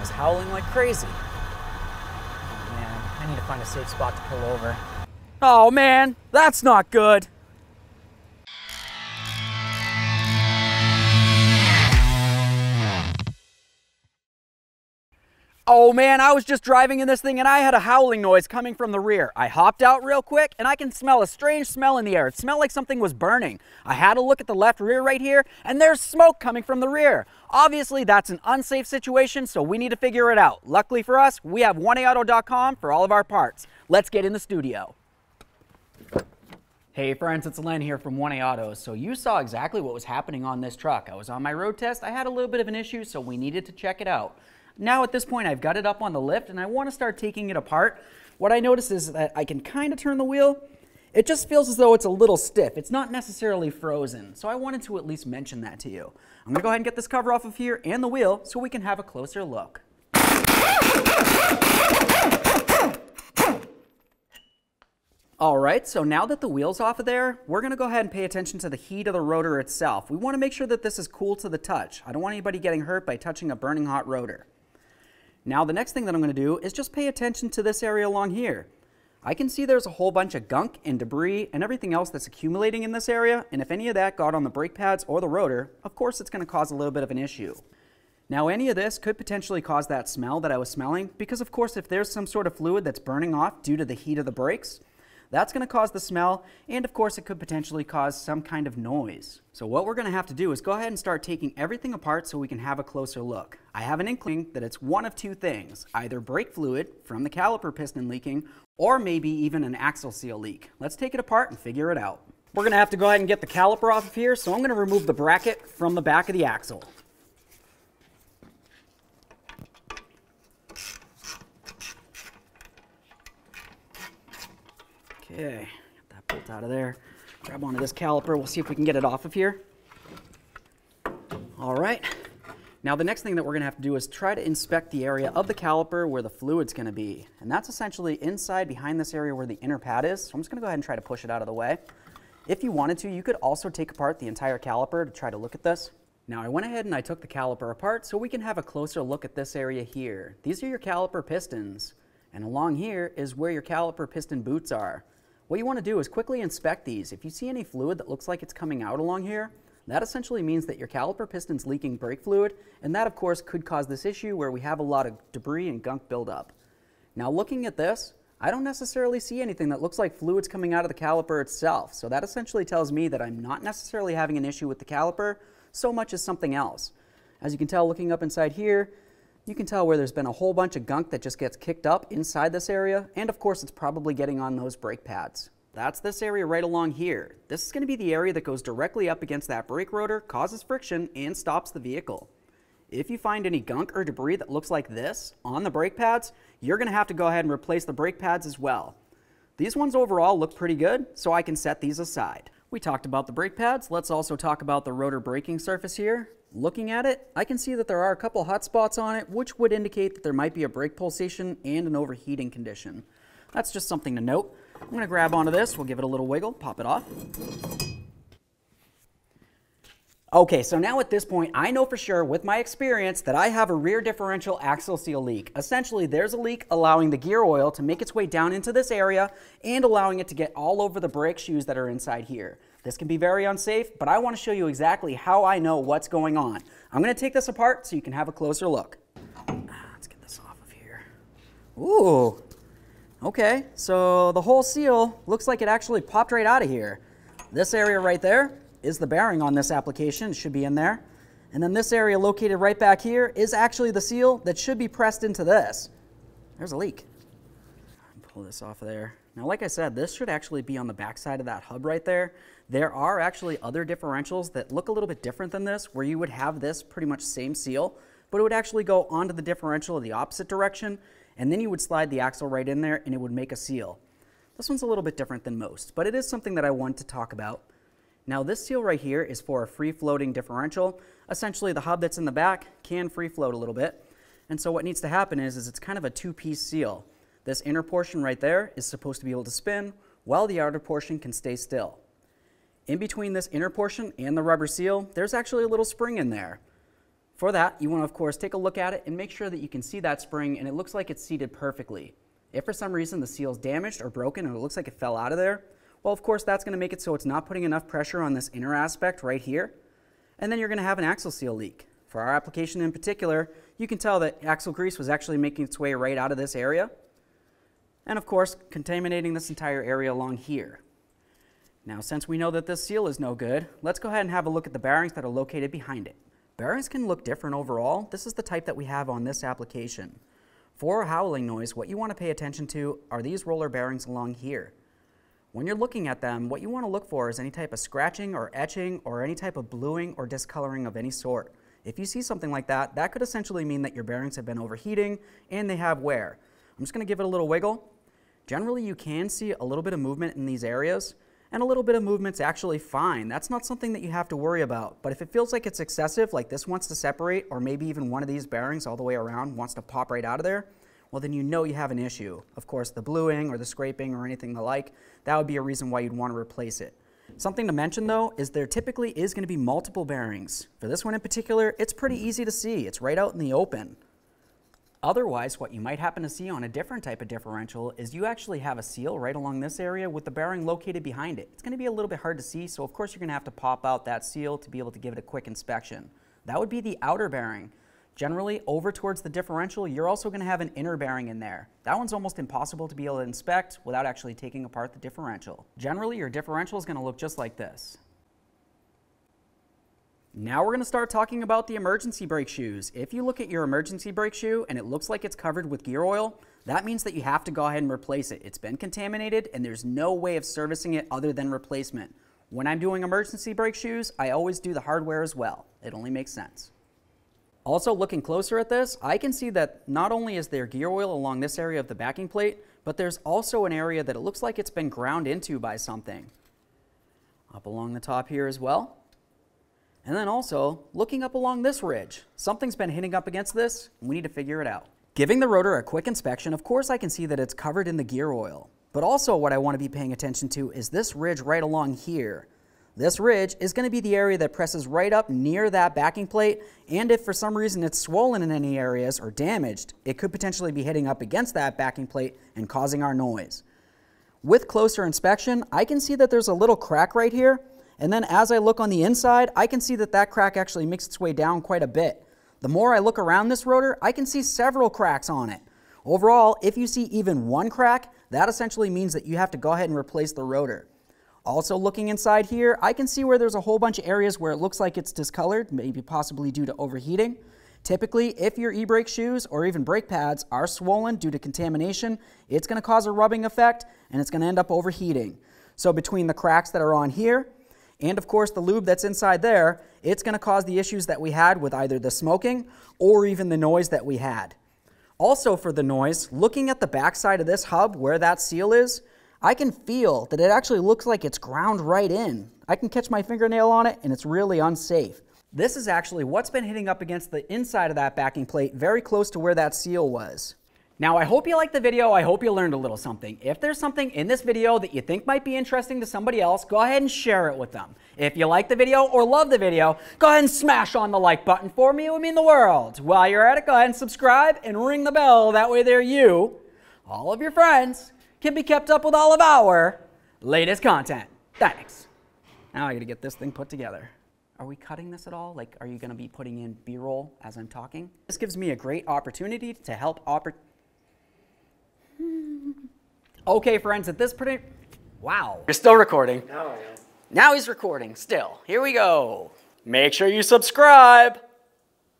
is howling like crazy. Oh man, I need to find a safe spot to pull over. Oh man, that's not good. Oh man, I was just driving in this thing and I had a howling noise coming from the rear. I hopped out real quick and I can smell a strange smell in the air. It smelled like something was burning. I had a look at the left rear right here and there's smoke coming from the rear. Obviously that's an unsafe situation, so we need to figure it out. Luckily for us, we have 1aauto.com for all of our parts. Let's get in the studio. Hey friends, it's Len here from 1A Autos. So you saw exactly what was happening on this truck. I was on my road test, I had a little bit of an issue, so we needed to check it out. Now at this point I've got it up on the lift and I want to start taking it apart. What I notice is that I can kind of turn the wheel. It just feels as though it's a little stiff. It's not necessarily frozen, so I wanted to at least mention that to you. I'm going to go ahead and get this cover off of here and the wheel so we can have a closer look. Alright, so now that the wheel's off of there, we're going to go ahead and pay attention to the heat of the rotor itself. We want to make sure that this is cool to the touch. I don't want anybody getting hurt by touching a burning hot rotor. Now the next thing that I'm going to do is just pay attention to this area along here. I can see there's a whole bunch of gunk and debris and everything else that's accumulating in this area, and if any of that got on the brake pads or the rotor, of course it's going to cause a little bit of an issue. Now any of this could potentially cause that smell that I was smelling, because of course if there's some sort of fluid that's burning off due to the heat of the brakes, that's going to cause the smell, and of course it could potentially cause some kind of noise. So what we're going to have to do is go ahead and start taking everything apart so we can have a closer look. I have an inkling that it's one of two things, either brake fluid from the caliper piston leaking, or maybe even an axle seal leak. Let's take it apart and figure it out. We're going to have to go ahead and get the caliper off of here, so I'm going to remove the bracket from the back of the axle. Okay, get that bolt out of there. Grab onto this caliper. We'll see if we can get it off of here. All right. Now the next thing that we're going to have to do is try to inspect the area of the caliper where the fluid's going to be. And that's essentially inside behind this area where the inner pad is. So I'm just going to go ahead and try to push it out of the way. If you wanted to, you could also take apart the entire caliper to try to look at this. Now I went ahead and I took the caliper apart so we can have a closer look at this area here. These are your caliper pistons. And along here is where your caliper piston boots are. What you want to do is quickly inspect these. If you see any fluid that looks like it's coming out along here, that essentially means that your caliper piston's leaking brake fluid, and that of course could cause this issue where we have a lot of debris and gunk buildup. Now looking at this, I don't necessarily see anything that looks like fluids coming out of the caliper itself, so that essentially tells me that I'm not necessarily having an issue with the caliper so much as something else. As you can tell looking up inside here, you can tell where there's been a whole bunch of gunk that just gets kicked up inside this area, and of course it's probably getting on those brake pads. That's this area right along here. This is going to be the area that goes directly up against that brake rotor, causes friction, and stops the vehicle. If you find any gunk or debris that looks like this on the brake pads, you're going to have to go ahead and replace the brake pads as well. These ones overall look pretty good, so I can set these aside. We talked about the brake pads. Let's also talk about the rotor braking surface here. Looking at it, I can see that there are a couple hot spots on it, which would indicate that there might be a brake pulsation and an overheating condition. That's just something to note. I'm going to grab onto this, we'll give it a little wiggle, pop it off. Okay, so now at this point, I know for sure with my experience that I have a rear differential axle seal leak. Essentially, there's a leak allowing the gear oil to make its way down into this area and allowing it to get all over the brake shoes that are inside here. This can be very unsafe, but I want to show you exactly how I know what's going on. I'm going to take this apart so you can have a closer look. Let's get this off of here. Ooh. Okay, so the whole seal looks like it actually popped right out of here. This area right there is the bearing on this application. It should be in there. And then this area located right back here is actually the seal that should be pressed into this. There's a leak. Pull this off of there. Now, like I said, this should actually be on the back side of that hub right there. There are actually other differentials that look a little bit different than this, where you would have this pretty much same seal, but it would actually go onto the differential in the opposite direction, and then you would slide the axle right in there and it would make a seal. This one's a little bit different than most, but it is something that I want to talk about. Now this seal right here is for a free-floating differential. Essentially the hub that's in the back can free float a little bit, and so what needs to happen is it's kind of a two-piece seal. This inner portion right there is supposed to be able to spin while the outer portion can stay still. In between this inner portion and the rubber seal, there's actually a little spring in there. For that, you want to, of course, take a look at it and make sure that you can see that spring and it looks like it's seated perfectly. If for some reason the seal is damaged or broken and it looks like it fell out of there, well, of course, that's going to make it so it's not putting enough pressure on this inner aspect right here. And then you're going to have an axle seal leak. For our application in particular, you can tell that axle grease was actually making its way right out of this area. And of course, contaminating this entire area along here. Now, since we know that this seal is no good, let's go ahead and have a look at the bearings that are located behind it. Bearings can look different overall. This is the type that we have on this application. For howling noise, what you want to pay attention to are these roller bearings along here. When you're looking at them, what you want to look for is any type of scratching or etching or any type of bluing or discoloring of any sort. If you see something like that, that could essentially mean that your bearings have been overheating and they have wear. I'm just going to give it a little wiggle. Generally, you can see a little bit of movement in these areas, and a little bit of movement's actually fine. That's not something that you have to worry about. But if it feels like it's excessive, like this wants to separate, or maybe even one of these bearings all the way around wants to pop right out of there, well, then you know you have an issue. Of course, the bluing or the scraping or anything the like, that would be a reason why you'd want to replace it. Something to mention though is there typically is going to be multiple bearings. For this one in particular, it's pretty easy to see. It's right out in the open. Otherwise, what you might happen to see on a different type of differential is you actually have a seal right along this area with the bearing located behind it. It's going to be a little bit hard to see, so of course you're going to have to pop out that seal to be able to give it a quick inspection. That would be the outer bearing. Generally, over towards the differential, you're also going to have an inner bearing in there. That one's almost impossible to be able to inspect without actually taking apart the differential. Generally, your differential is going to look just like this. Now we're going to start talking about the emergency brake shoes. If you look at your emergency brake shoe and it looks like it's covered with gear oil, that means that you have to go ahead and replace it. It's been contaminated and there's no way of servicing it other than replacement. When I'm doing emergency brake shoes, I always do the hardware as well. It only makes sense. Also, looking closer at this, I can see that not only is there gear oil along this area of the backing plate, but there's also an area that it looks like it's been ground into by something. Up along the top here as well. And then also, looking up along this ridge, something's been hitting up against this, and we need to figure it out. Giving the rotor a quick inspection, of course I can see that it's covered in the gear oil. But also what I want to be paying attention to is this ridge right along here. This ridge is going to be the area that presses right up near that backing plate, and if for some reason it's swollen in any areas or damaged, it could potentially be hitting up against that backing plate and causing our noise. With closer inspection, I can see that there's a little crack right here, and then as I look on the inside, I can see that that crack actually makes its way down quite a bit. The more I look around this rotor, I can see several cracks on it. Overall, if you see even one crack, that essentially means that you have to go ahead and replace the rotor. Also looking inside here, I can see where there's a whole bunch of areas where it looks like it's discolored, maybe possibly due to overheating. Typically, if your e-brake shoes or even brake pads are swollen due to contamination, it's going to cause a rubbing effect and it's going to end up overheating. So between the cracks that are on here and of course the lube that's inside there, it's going to cause the issues that we had with either the smoking or even the noise that we had. Also for the noise, looking at the back side of this hub where that seal is, I can feel that it actually looks like it's ground right in. I can catch my fingernail on it and it's really unsafe. This is actually what's been hitting up against the inside of that backing plate, very close to where that seal was. Now I hope you liked the video, I hope you learned a little something. If there's something in this video that you think might be interesting to somebody else, go ahead and share it with them. If you like the video or love the video, go ahead and smash on the like button for me, it would mean the world. While you're at it, go ahead and subscribe and ring the bell, that way there you, all of your friends, can be kept up with all of our latest content. Thanks. Now I gotta get this thing put together. Are we cutting this at all? Like, are you gonna be putting in B-roll as I'm talking? This gives me a great opportunity to help Okay, friends, at this point, wow. You're still recording. No. Now he's recording still. Here we go. Make sure you subscribe.